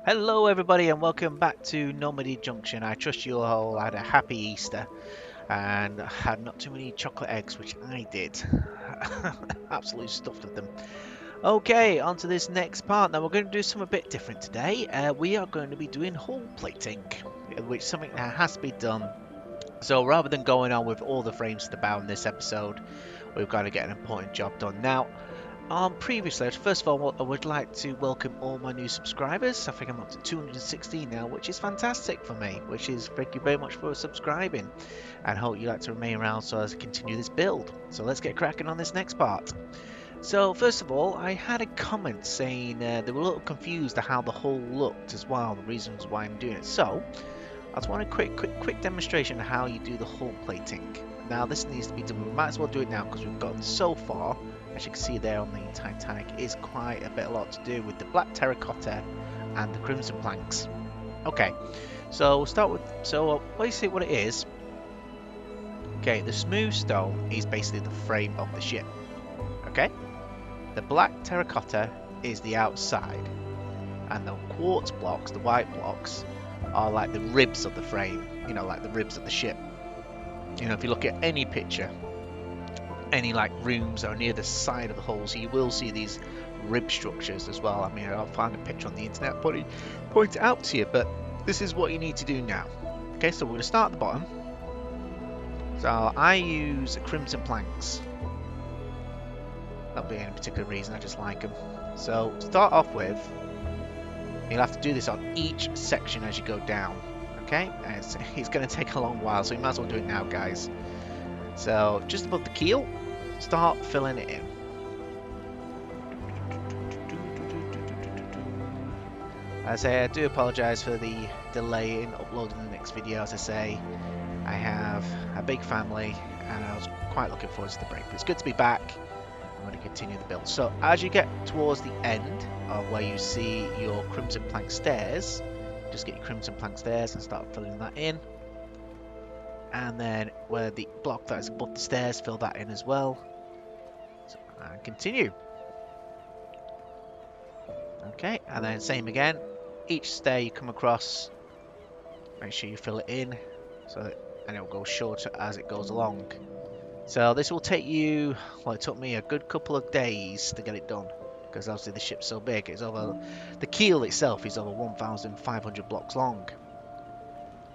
Hello everybody and welcome back to Normandy Junction. I trust you all had a happy Easter and had not too many chocolate eggs, which I did. Absolutely stuffed with them. Okay, on to this next part. Now we're going to do something a bit different today. We are going to be doing hull plating, which is something that has to be done. So rather than going on with all the frames to the bow in this episode, we've got to get an important job done. Now, previously, first of all, I would like to welcome all my new subscribers. I think I'm up to 216 now, which is fantastic for me. Thank you very much for subscribing, and hope you like to remain around so as I continue this build. So let's get cracking on this next part. So first of all, I had a comment saying they were a little confused at how the hull looked as well, the reasons why I'm doing it. So I just want a quick demonstration of how you do the hull plating. Now this needs to be done. We might as well do it now because we've gotten so far. As you can see there on the Titanic, is quite a lot to do with the black terracotta and the crimson planks. Okay, so we'll start with, basically what it is. Okay, the smooth stone is basically the frame of the ship. Okay, the black terracotta is the outside, and the quartz blocks, the white blocks, are like the ribs of the frame. You know, like the ribs of the ship. You know, if you look at any picture, any like rooms or near the side of the hulls, you will see these rib structures as well. I mean, I'll find a picture on the internet, point it out to you, but this is what you need to do now. Okay, so we're going to start at the bottom. So I use crimson planks. Not for any particular reason, I just like them. So to start off with, you'll have to do this on each section as you go down. Okay, and it's going to take a long while, so you might as well do it now, guys. So just above the keel, start filling it in. As I do apologise for the delay in uploading the next video. As I say, I have a big family and I was quite looking forward to the break, but it's good to be back. I'm going to continue the build. So as you get towards the end of where you see your crimson plank stairs, just get your crimson plank stairs and start filling that in. And then where the block that is above the stairs, fill that in as well. So, and continue. Okay, and then same again. Each stair you come across, make sure you fill it in, and it will go shorter as it goes along. So this will take you, well, it took me a good couple of days to get it done, because obviously the ship's so big. The keel itself is over 1,500 blocks long.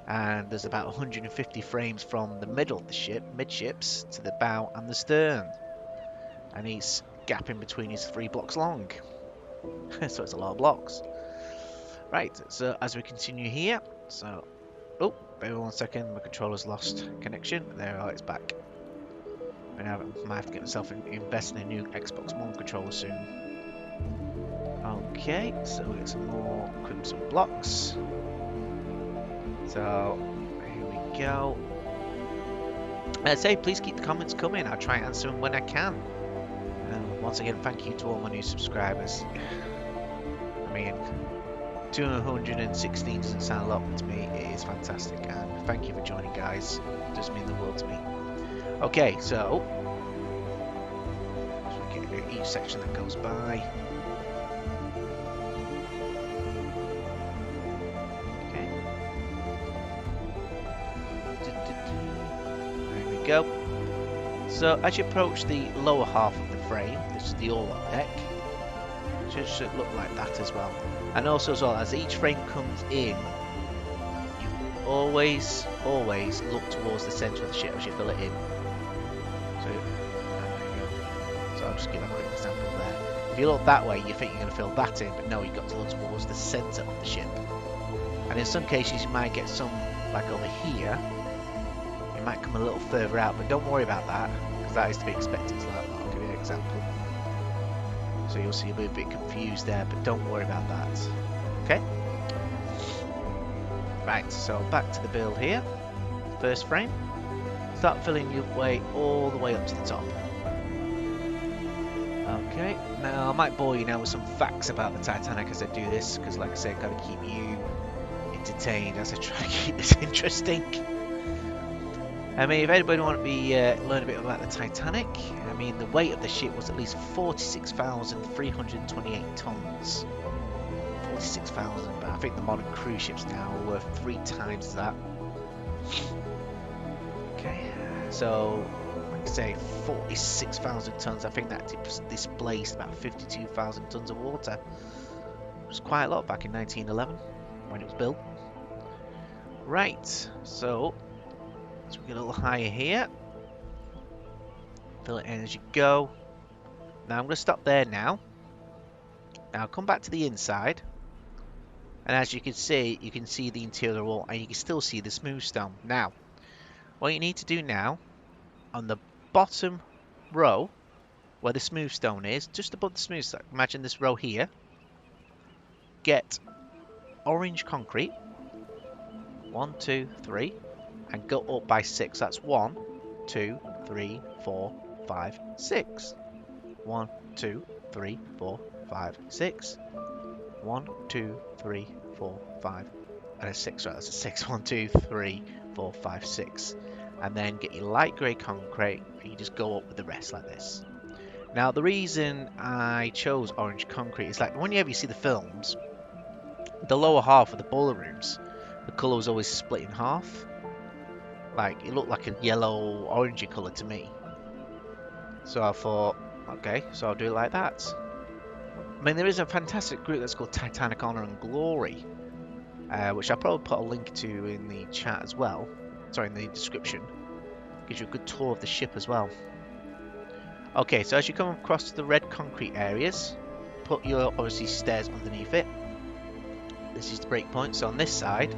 And there's about 150 frames from the middle of the ship, midships, to the bow and the stern. And each gap in between is 3 blocks long. So it's a lot of blocks. Right, so as we continue here, oh, bear with 1 second, my controller's lost connection. There, it's back. And I might have to get myself invest in a new Xbox One controller soon. Okay, so we get some more crimson blocks. So here we go. As I say, please keep the comments coming. I'll try and answer them when I can. And once again, thank you to all my new subscribers. I mean, 216 doesn't sound a lot to me. It is fantastic, and thank you for joining, guys. It does mean the world to me. Okay, so we get each section that goes by. Go. So as you approach the lower half of the frame, this is the all-up deck, it should look like that as well. And also as well, as each frame comes in, you always look towards the centre of the ship as you fill it in. So I'll just give a quick example there. If you look that way, you think you're going to fill that in, but no, you've got to look towards the centre of the ship. And in some cases you might get some, like over here, might come a little further out, but don't worry about that, because that is to be expected. So I'll give you an example. So you'll see a bit confused there, but don't worry about that. Okay? Right, so back to the build here. First frame. Start filling your way all the way up to the top. Okay, now I might bore you now with some facts about the Titanic as I do this, because like I said, I've got to keep you entertained as I try to keep this interesting. I mean, if anybody want to be learn a bit about the Titanic, I mean, the weight of the ship was at least 46,328 tons. 46,000, but I think the modern cruise ships now are worth 3 times that. Okay, so like I say, 46,000 tons. I think that displaced about 52,000 tons of water. It was quite a lot back in 1911 when it was built. Right, so let's get a little higher here. Fill it in as you go. Now I'm going to stop there now. Now come back to the inside. And as you can see the interior wall, and you can still see the smooth stone. Now, what you need to do now, on the bottom row, where the smooth stone is, just above the smooth stone, imagine this row here, get orange concrete, 1, 2, 3, and go up by 6. That's 1, 2, 3, 4, 5, 6. 1, 2, 3, 4, 5, 6. 1, 2, 3, 4, 5, and a 6. Right, that's a 6. 1, 2, 3, 4, 5, 6. And then get your light grey concrete, and you just go up with the rest like this. Now, the reason I chose orange concrete is like whenever you see the films, the lower half of the boiler rooms, the colour was always split in half. Like, it looked like a yellow orangey colour to me. So I thought, okay, so I'll do it like that. I mean, there is a fantastic group that's called Titanic Honor and Glory, which I'll probably put a link to in the chat as well. Sorry, in the description. Gives you a good tour of the ship as well. Okay, so as you come across the red concrete areas, put your, obviously, stairs underneath it. This is the break point. So on this side,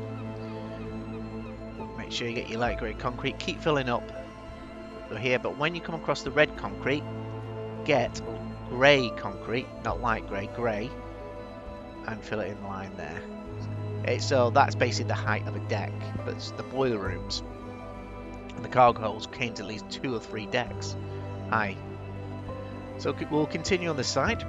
make sure you get your light grey concrete. Keep filling up here, but when you come across the red concrete, get grey concrete, not light grey, grey, and fill it in line there. So that's basically the height of a deck, but the boiler rooms and the cargo holds came to at least 2 or 3 decks high. So we'll continue on this side.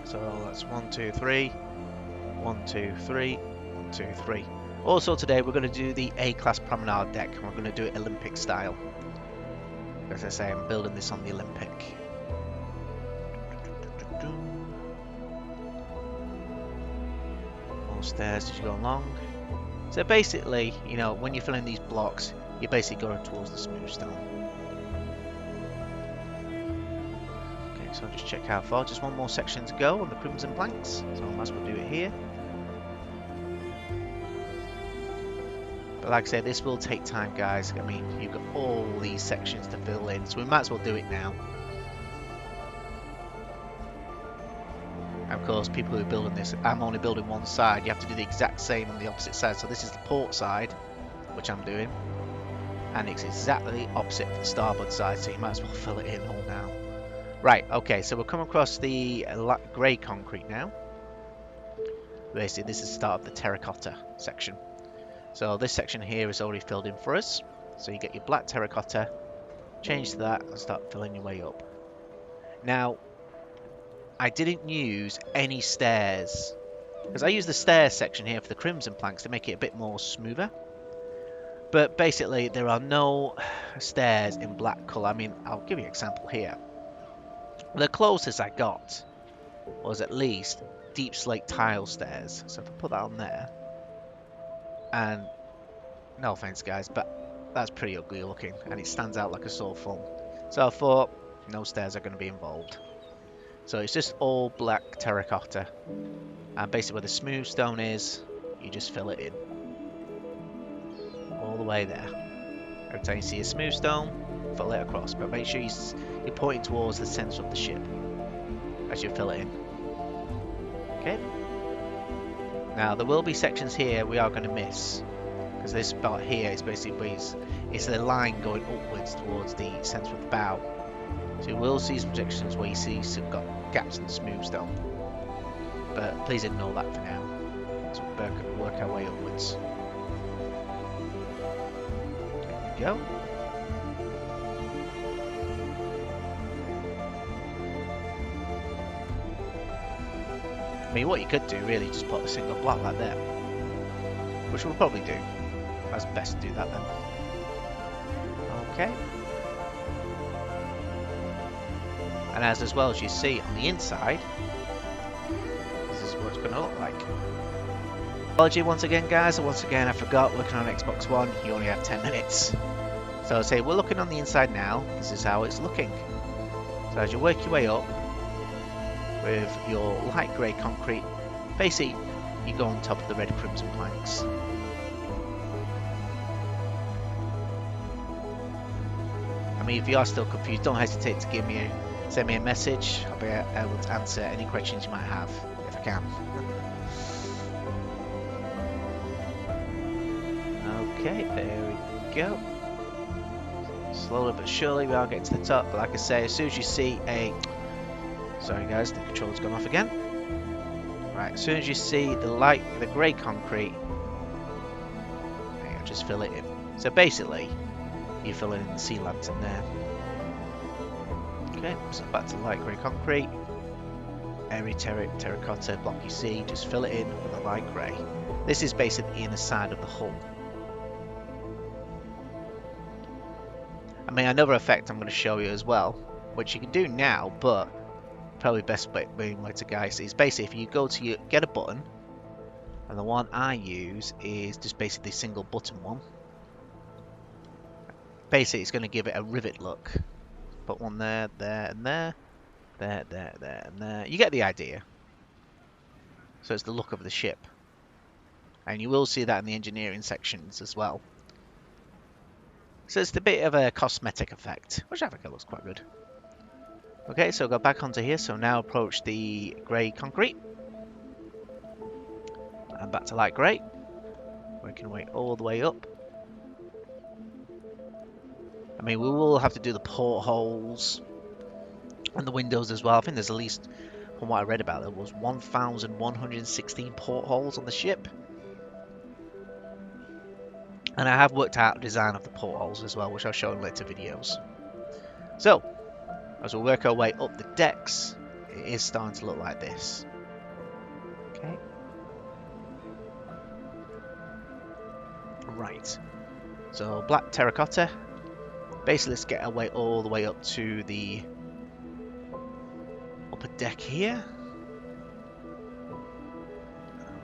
So that's 1, 2, 3, 1, 2, 3, 1, 2, 3. Also today we're going to do the A-Class Promenade deck, and we're going to do it Olympic style. As I say, I'm building this on the Olympic. More stairs as you go along. So basically, you know, when you're filling these blocks, you're basically going towards the smooth stone. Okay, so I'll just check how far. Just one more section to go on the crimson planks, so I might as well do it here. But like I said, this will take time, guys. I mean, you've got all these sections to fill in, so we might as well do it now. And of course, people who are building this, I'm only building one side. You have to do the exact same on the opposite side. So this is the port side, which I'm doing. And it's exactly opposite for the starboard side, so you might as well fill it in all now. Right, okay, so we'll come across the grey concrete now. Basically, this is the start of the terracotta section. So this section here is already filled in for us. So you get your black terracotta, change to that, and start filling your way up. Now, I didn't use any stairs, because I used the stairs section here for the crimson planks to make it a bit more smoother. But basically, there are no stairs in black colour. I mean, I'll give you an example here. The closest I got was at least deep slate tile stairs. So if I put that on there, and no offense guys, but that's pretty ugly looking and it stands out like a sore thumb. So I thought no stairs are going to be involved. So it's just all black terracotta, and basically where the smooth stone is, you just fill it in all the way there. Every time you see a smooth stone, fill it across, but make sure you're pointing towards the centre of the ship as you fill it in. Okay. Now there will be sections here we are going to miss, because this part here is basically it's the line going upwards towards the centre of the bow. So you will see some sections where you see some got gaps in the smooth stone, but please ignore that for now. So we'll work our way upwards. There we go. I mean, what you could do really just put a single block like that, which we'll probably do. That's best to do that then. Okay. And as well as you see on the inside, this is what it's going to look like. Apology once again, guys. Once again, I forgot, working on Xbox One, you only have 10 minutes. So I'll say we're looking on the inside now. This is how it's looking. So as you work your way up with your light grey concrete, basically you go on top of the red crimson planks. I mean, if you are still confused, don't hesitate to send me a message. I'll be able to answer any questions you might have, if I can. Okay, there we go. Slowly but surely we are getting to the top, but like I say, as soon as you see sorry guys, the controller's gone off again. Right, as soon as you see the grey concrete, just fill it in. So basically, you fill it in the sea lantern there. Okay, so back to the light grey concrete. Airy terracotta block you see, just fill it in with a light grey. This is basically the inner side of the hull. I mean, another effect I'm going to show you as well, which you can do now, but probably best way to guys is basically if you go to get a button, and the one I use is just basically a single button one. Basically, it's going to give it a rivet look. Put one there, there, and there. There, and there. You get the idea. So it's the look of the ship. And you will see that in the engineering sections as well. So it's a bit of a cosmetic effect, which I think it looks quite good. Okay, so go back onto here. So now approach the grey concrete. And back to light grey. Working away all the way up. I mean, we will have to do the portholes and the windows as well. I think there's at least, from what I read about, there was 1,116 portholes on the ship. And I have worked out the design of the portholes as well, which I'll show in later videos. So, as we work our way up the decks, it is starting to look like this. Okay. Right. So, black terracotta. Basically, let's get our way all the way up to the upper deck here.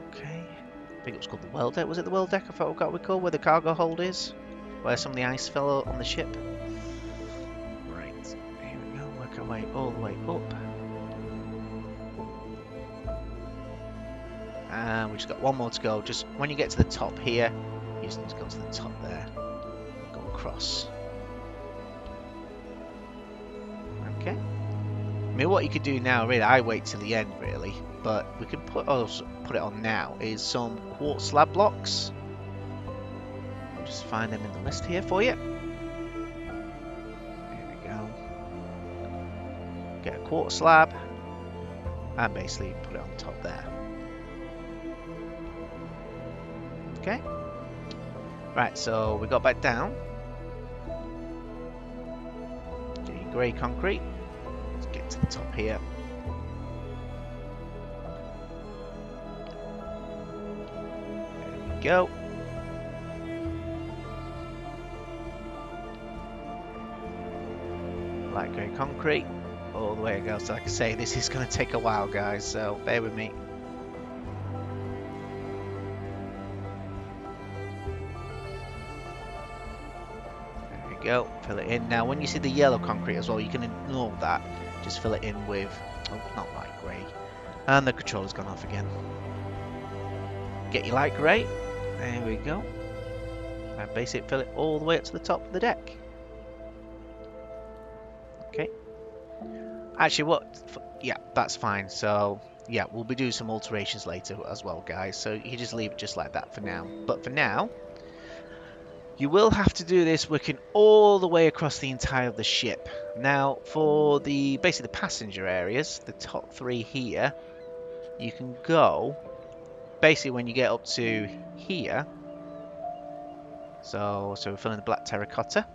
Okay. I think it was called the well deck. Was it the well deck? I forgot we called where the cargo hold is, where some of the ice fell on the ship. Right. Here we go. Work our way all the way up. And we just got one more to go. Just when you get to the top here, you just need to go to the top there. Go across. Okay. I mean, what you could do now, really, I wait till the end, really, but we can put it on now, is some quartz slab blocks. I'll just find them in the list here for you. There we go. Get a quartz slab, and basically put it on top there. Okay. Right, so we got back down. Get your grey concrete. Let's get to the top here. There we go. Light grey concrete. All the way it goes. So like I say, this is going to take a while, guys, so bear with me. Go, fill it in. Now when you see the yellow concrete as well, you can ignore that, just fill it in with, oh, not light grey, and the controller's gone off again. Get your light grey, there we go, and basically fill it all the way up to the top of the deck. Okay, actually yeah, that's fine. So yeah, we'll be doing some alterations later as well, guys, so you just leave it just like that for now. But for now, you will have to do this working all the way across the entire of the ship. Now, for basically the passenger areas, the top three here, you can go, basically when you get up to here, so we're filling the black terracotta,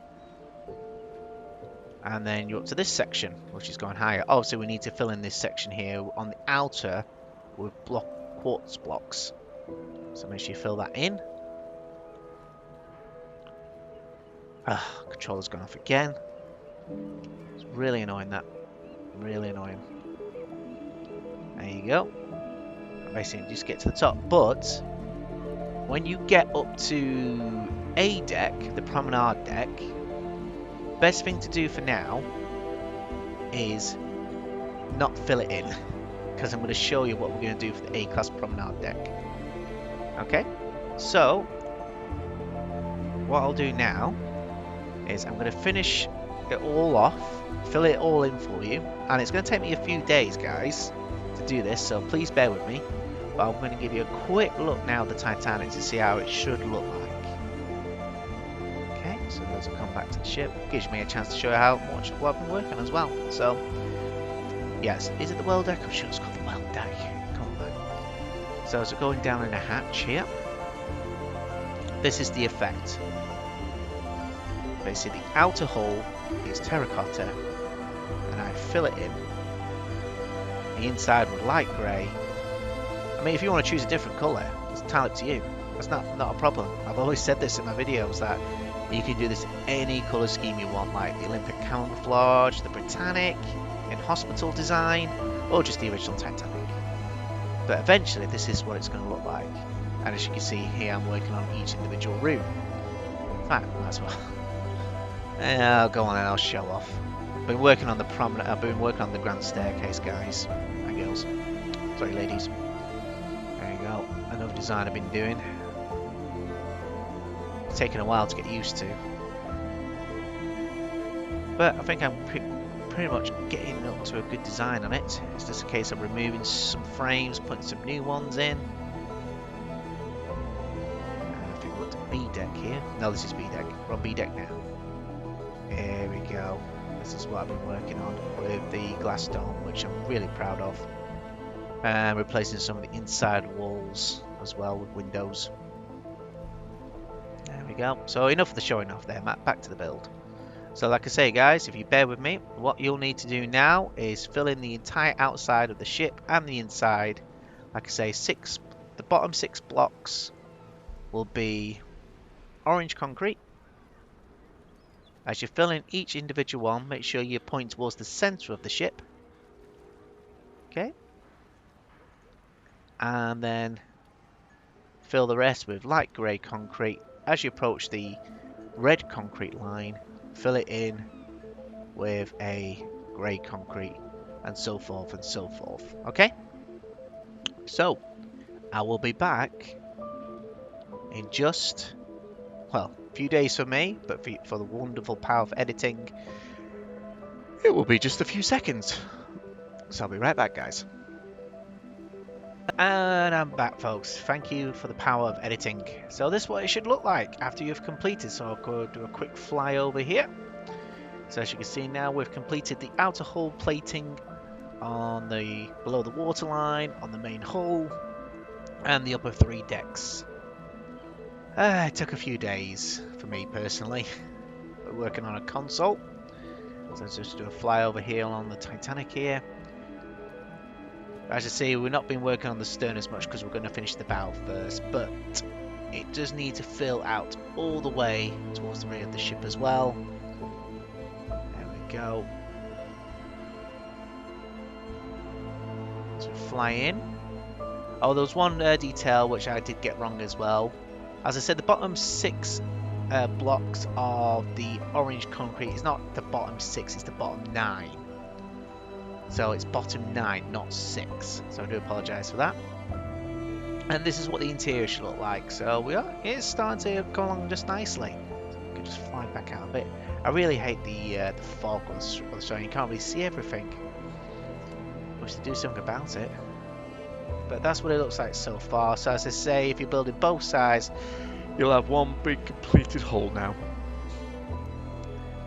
and then you're up to this section, which is going higher. Obviously, we need to fill in this section here on the outer with quartz blocks. So make sure you fill that in. Controller's gone off again. It's really annoying, that. Really annoying. There you go. Basically, just get to the top. But when you get up to A-Deck, the Promenade deck, best thing to do for now is not fill it in. Because I'm going to show you what we're going to do for the A-Class Promenade deck. Okay? So, what I'll do now is I'm going to finish it all off, fill it all in for you, and it's going to take me a few days, guys, to do this, so please bear with me. But I'm going to give you a quick look now at the Titanic to see how it should look like. Okay, so as I come back to the ship, gives me a chance to show you how much what I've been working on as well. So, yes, is it the world deck? I'm sure it's called the world deck. Come on, back. So as we're going down in a hatch here, this is the effect. Basically, the outer hull is terracotta, and I fill it in. The inside with light grey. I mean, if you want to choose a different colour, it's entirely up to you. That's not a problem. I've always said this in my videos that you can do this in any colour scheme you want, like the Olympic camouflage, the Britannic, in hospital design, or just the original Titanic. But eventually, this is what it's going to look like. And as you can see here, I'm working on each individual room. In fact, might as well. Go on and I'll show off. I've been working on the promenade. I've been working on the grand staircase, guys and girls. Sorry, ladies. There you go. Another design I've been doing. It's taken a while to get used to, but I think I'm pretty much getting up to a good design on it. It's just a case of removing some frames, putting some new ones in. I think we're at B-Deck here. No, this is B-Deck. We're on B-Deck now. Here we go. This is what I've been working on with the glass dome, which I'm really proud of. And replacing some of the inside walls as well with windows. There we go. So enough of the showing off there, Matt. Back to the build. So like I say, guys, if you bear with me, what you'll need to do now is fill in the entire outside of the ship and the inside. Like I say, the bottom 6 blocks will be orange concrete. As you fill in each individual one, make sure you point towards the center of the ship. Okay. And then fill the rest with light grey concrete. As you approach the red concrete line, fill it in with a grey concrete, and so forth and so forth. Okay? So, I will be back in just, well, a few days for me, but for the wonderful power of editing, it will be just a few seconds. So I'll be right back, guys. And I'm back, folks. Thank you for the power of editing. So this is what it should look like after you've completed. So I'll go do a quick fly over here. So as you can see now, we've completed the outer hull plating on the below the waterline, on the main hull, and the upper 3 decks. It took a few days for me personally. We're working on a console. So let's just do a fly over here on the Titanic here. As you see, we've not been working on the stern as much because we're going to finish the bow first, but it does need to fill out all the way towards the rear of the ship as well. There we go. So fly in. Oh, there was one detail which I did get wrong as well. As I said, the bottom 6 blocks of the orange concrete is not the bottom 6, it's the bottom 9. So it's bottom 9, not 6. So I do apologise for that. And this is what the interior should look like. So it's starting to go along just nicely. So we can just fly back out a bit. I really hate the fog on the show. You can't really see everything. Wish to do something about it. But that's what it looks like so far. So as I say, if you're building both sides, you'll have one big completed hull now.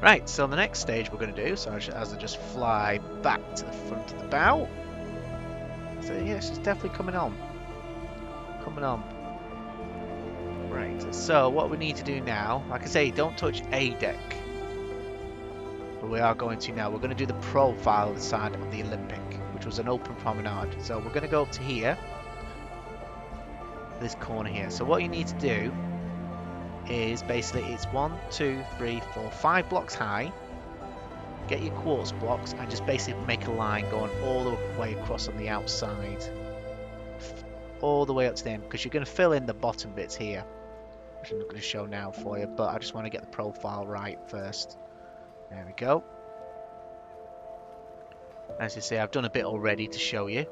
Right, so the next stage we're going to do, so as I just fly back to the front of the bow. So yes, it's definitely coming on. Coming on. Right, so what we need to do now, like I say, don't touch A-Deck. But we are going to now. We're going to do the profile of the side of the Olympic, which was an open promenade. So we're going to go up to here. This corner here. So what you need to do is basically it's 1, 2, 3, 4, 5 blocks high. Get your quartz blocks and just basically make a line going all the way across on the outside, all the way up to the end, because you're going to fill in the bottom bits here, which I'm not going to show now for you, but I just want to get the profile right first. There we go. As you see, I've done a bit already to show you.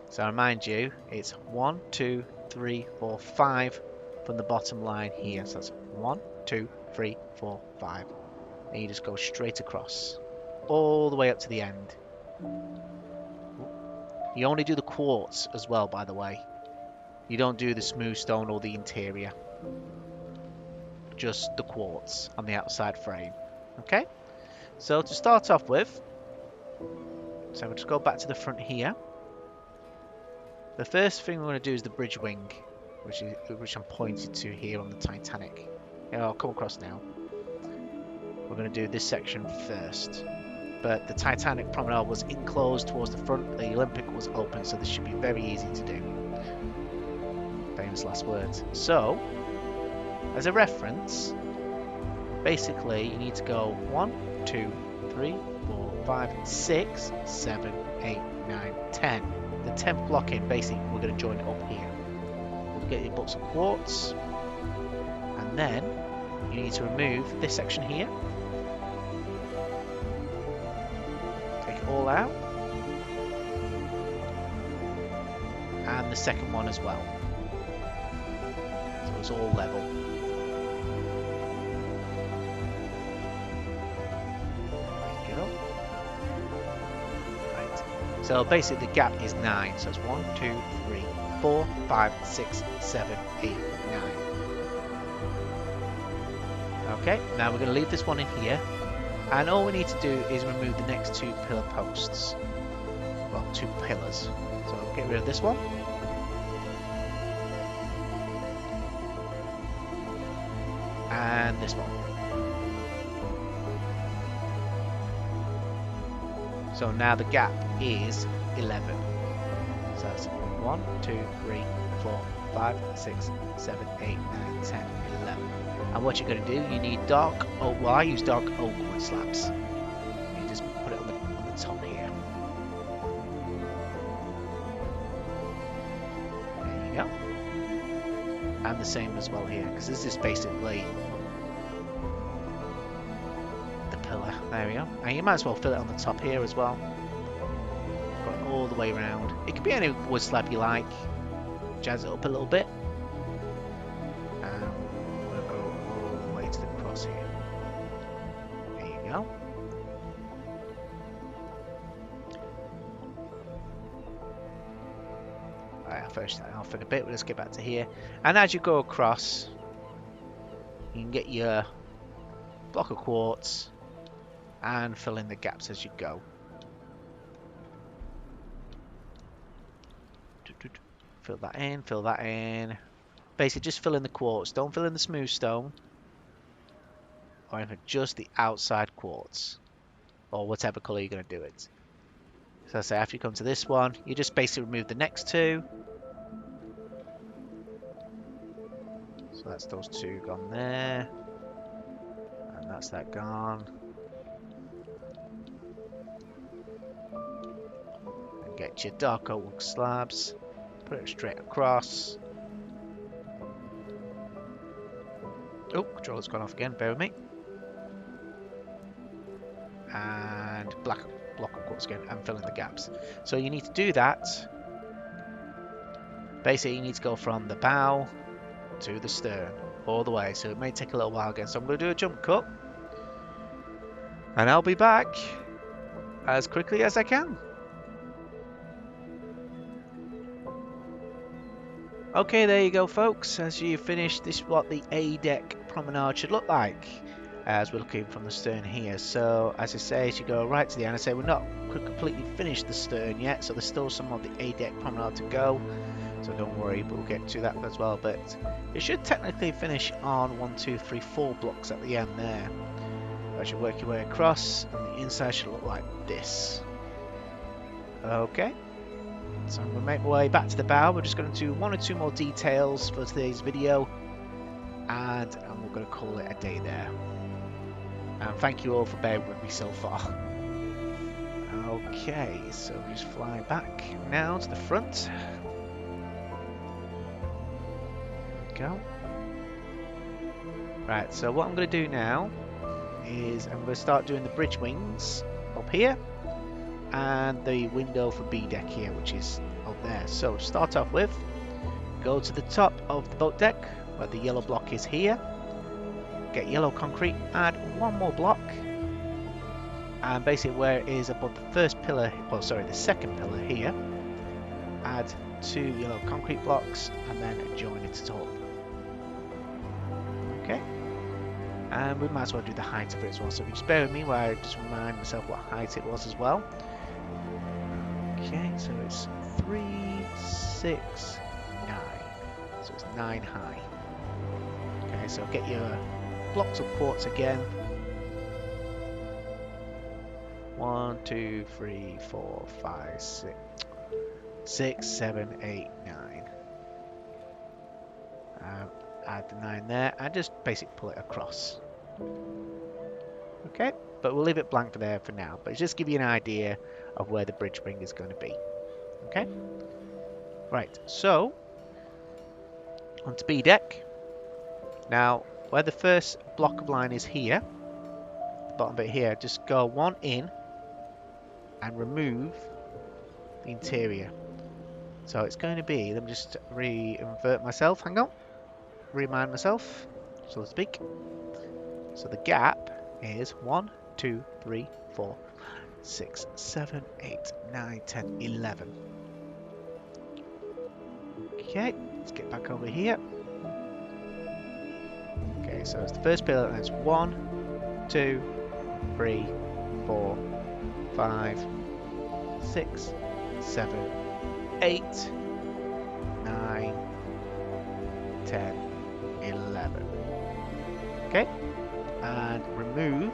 So I remind you, it's 1, 2, 3, 4, 5 from the bottom line here. So that's 1, 2, 3, 4, 5. And you just go straight across, all the way up to the end. You only do the quartz as well, by the way. You don't do the smooth stone or the interior. Just the quartz on the outside frame. Okay? So to start off with, so we'll just go back to the front here. The first thing we're going to do is the bridge wing, which I'm pointed to here on the Titanic. Yeah, I'll come across now. We're going to do this section first. But the Titanic Promenade was enclosed towards the front. The Olympic was open, so this should be very easy to do. Famous last words. So, as a reference, basically you need to go 1, 2, 3, 4, 5, 6, 7, 8, 9, 10. The 10th block in, basically, we're going to join it up here. We'll get your books of quartz, and then you need to remove this section here. Take it all out, and the second one as well. So it's all level. There you go. So basically the gap is 9. So it's 1, 2, 3, 4, 5, 6, 7, 8, 9. Okay, now we're going to leave this one in here. And all we need to do is remove the next 2 pillar posts. Well, 2 pillars. So get rid of this one. And this one. So now the gap is 11. So that's 1, 2, 3, 4, 5, 6, 7, 8, 9, 10, 11. And what you're going to do, you need dark oak. Well, I use dark oak wood slabs. You just put it on the top here. There you go. And the same as well here, because this is basically the pillar. There we go. And you might as well fill it on the top here as well. Got it all the way around. It could be any wood slab you like. Jazz it up a little bit. First off in a bit, we'll just get back to here, and as you go across you can get your block of quartz and fill in the gaps as you go. Fill that in. Basically just fill in the quartz, don't fill in the smooth stone or anything, just the outside quartz or whatever colour you're going to do it. So I say after you come to this one, you just basically remove the next 2. So that's those 2 gone there, and that's that gone. And get your dark oak slabs, put it straight across. Oh, controller's gone off again, bear with me. And black block of quartz again, and fill in the gaps. So you need to do that. Basically you need to go from the bow to the stern all the way, so it may take a little while again, so I'm going to do a jump cut and I'll be back as quickly as I can. Okay, there you go folks. As you finish, this is what the A-Deck Promenade should look like as we're looking from the stern here. So as I say, as you go right to the end, I say we're not completely finished the stern yet, so there's still some of the A-Deck Promenade to go. So don't worry, we'll get to that as well. But it should technically finish on 1, 2, 3, 4 blocks at the end there. As you work your way across, and the inside should look like this. Okay, so I'm going to make my way back to the bow. We're just going to do 1 or 2 more details for today's video, and we're going to call it a day there. And thank you all for bearing with me so far. Okay, so just fly back now to the front. There we go. Right, so what I'm going to do now is I'm going to start doing the bridge wings up here and the window for B deck here, which is up there. So to start off with, go to the top of the boat deck where the yellow block is here, get yellow concrete, add one more block, and basically where it is above the first pillar, well sorry, the second pillar here, add 2 yellow concrete blocks and then join it up. Okay, and we might as well do the height of it as well, so if you just bear with me while I just remind myself what height it was as well. Okay, so it's 3, 6, 9, so it's 9 high. Okay, so get your blocks of quartz again. 1, 2, 3, 4, 5, 6, 7, 8, 9. Add the 9 there and just basically pull it across. Okay, but we'll leave it blank for there for now, but just give you an idea of where the bridge ring is going to be. Okay, right, so onto B deck. Now where the first block of line is here, the bottom bit here, just go 1 in and remove the interior. So it's going to be, let me just reinvert myself, hang on, remind myself, so to speak. So the gap is 1, 2, 3, 4, 6, 7, 8, 9, 10, 11. Okay, let's get back over here. Okay, so it's the first pillar, and it's 1, 2, 3, 4, 5, 6, 7, 8, 9, 10, 11. Okay, and remove.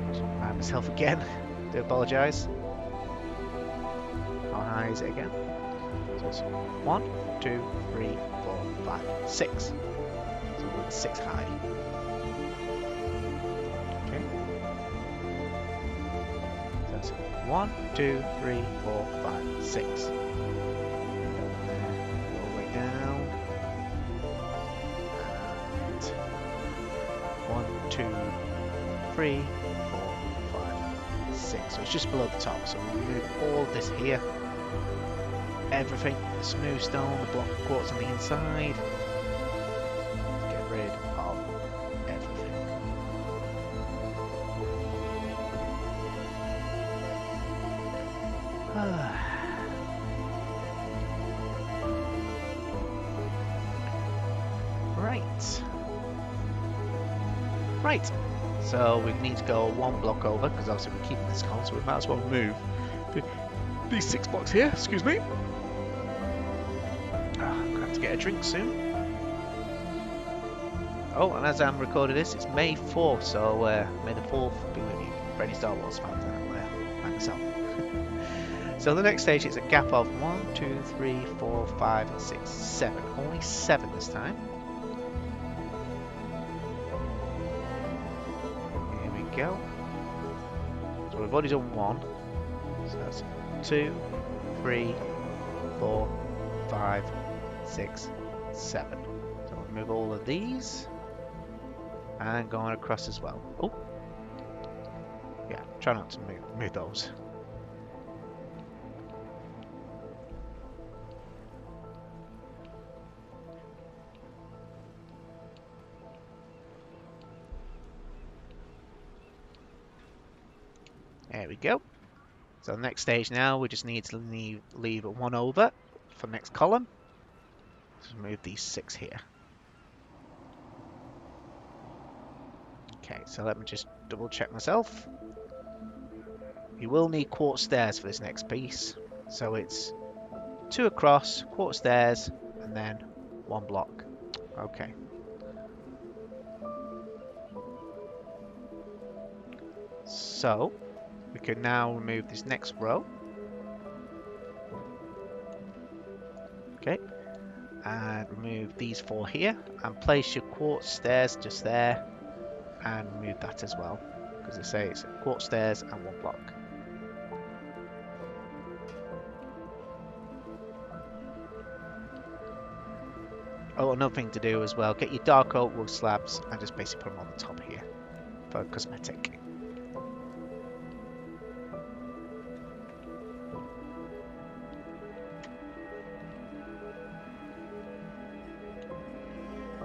Just remind myself again. Do apologise. How high is it again? So it's 1, 2, 3, 4, 5, 6. So we're 6 high. Okay. So that's 1, 2, 3, 4, 5, 6. All the way down. And 1, 2, 3, 4, 5, 6. So it's just below the top. So we remove all this here. Everything, the smooth stone, the block of quartz on the inside. Get rid of everything. Right, so we need to go 1 block over because obviously we're keeping this on, so we might as well move these 6 blocks here. Excuse me. I'm gonna have to get a drink soon. Oh, and as I'm recording this, it's May 4th, so May the 4th be with you. For any Star Wars fans out there, like myself. So the next stage is a gap of 1, 2, 3, 4, 5, 6, 7. Only 7 this time. Here we go. So we've already done 1. So that's 2, 3, 4, 5, 6, 7. So we'll remove all of these and go on across as well. Oh, yeah, try not to move those. There we go. So the next stage now, we just need to leave 1 over for the next column. Let's remove these 6 here. Okay, so let me just double check myself. You will need quartz stairs for this next piece. So it's 2 across, quartz stairs, and then 1 block. Okay. So we can now remove this next row. Okay. and remove these 4 here, and place your quartz stairs just there, and remove that as well, because I say it's quartz stairs and 1 block. Oh, another thing to do as well, get your dark oak wood slabs and just basically put them on the top here for cosmetic.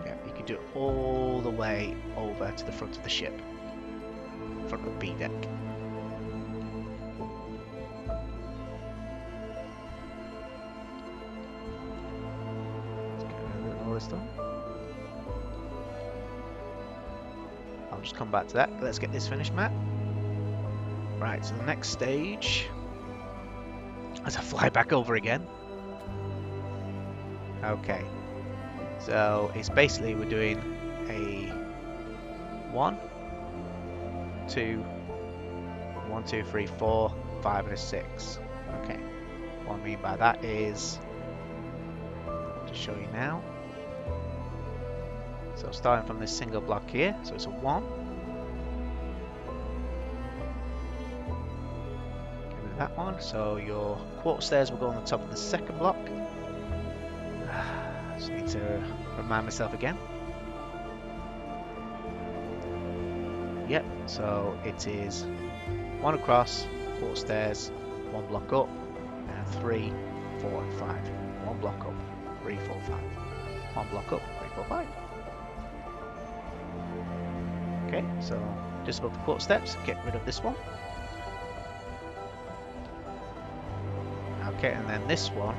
Yeah, you can do it all the way over to the front of the ship, front of the B deck. Done. I'll just come back to that. Let's get this finished, Matt. Right, so the next stage, as I fly back over again. Okay, so it's basically we're doing a 1, 2, 1, 2, 3, 4, 5, and a 6. Okay, what I mean by that is, I'll just show you now. So starting from this single block here, so it's a 1. Get rid of that one. So your quartz stairs will go on the top of the second block. Just need to remind myself again. Yep, so it is 1 across, quartz stairs, 1 block up, and 3, 4, and 5. 1 block up, 3, 4, 5. 1 block up, 3, 4, 5. Okay, so just above the quartz steps, get rid of this one. Okay, and then this one.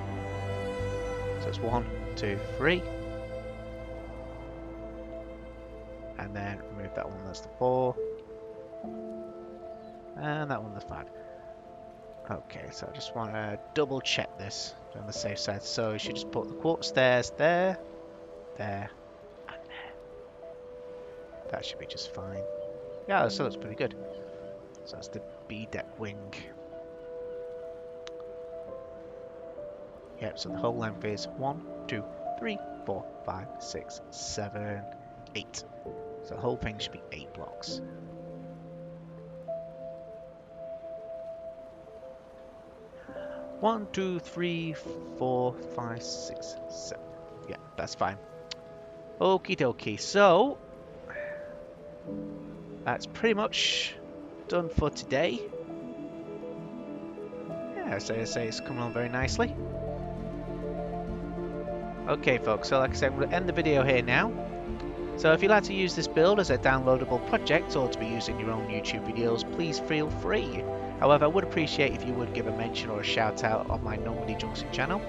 So it's 1, 2, 3. And then remove that one, that's the 4. And that one, the 5. Okay, so I just want to double check this on the safe side. So you should just put the quartz stairs there, there, and there. That should be just fine. Yeah, so that's pretty good. So that's the B deck wing. Yep, so the whole length is 1, 2, 3, 4, 5, 6, 7, 8. So the whole thing should be 8 blocks. One, 2, 3, 4, 5, 6, 7. Yeah, that's fine. Okie dokie. So that's pretty much done for today. Yeah, so I say it's coming on very nicely. Okay, folks. So like I said, I'm going to end the video here now. So if you'd like to use this build as a downloadable project or to be used in your own YouTube videos, please feel free. However, I would appreciate if you would give a mention or a shout out on my Normandy Junction channel.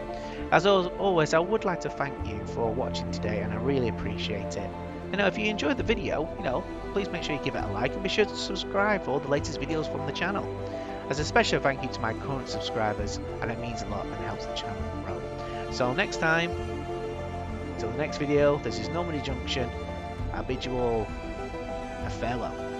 As always, I would like to thank you for watching today, and I really appreciate it. If you enjoyed the video, please make sure you give it a like and be sure to subscribe for all the latest videos from the channel. As a special thank you to my current subscribers, and it means a lot and helps the channel grow. So next time, until the next video, this is Normandy Junction. I bid you all a farewell.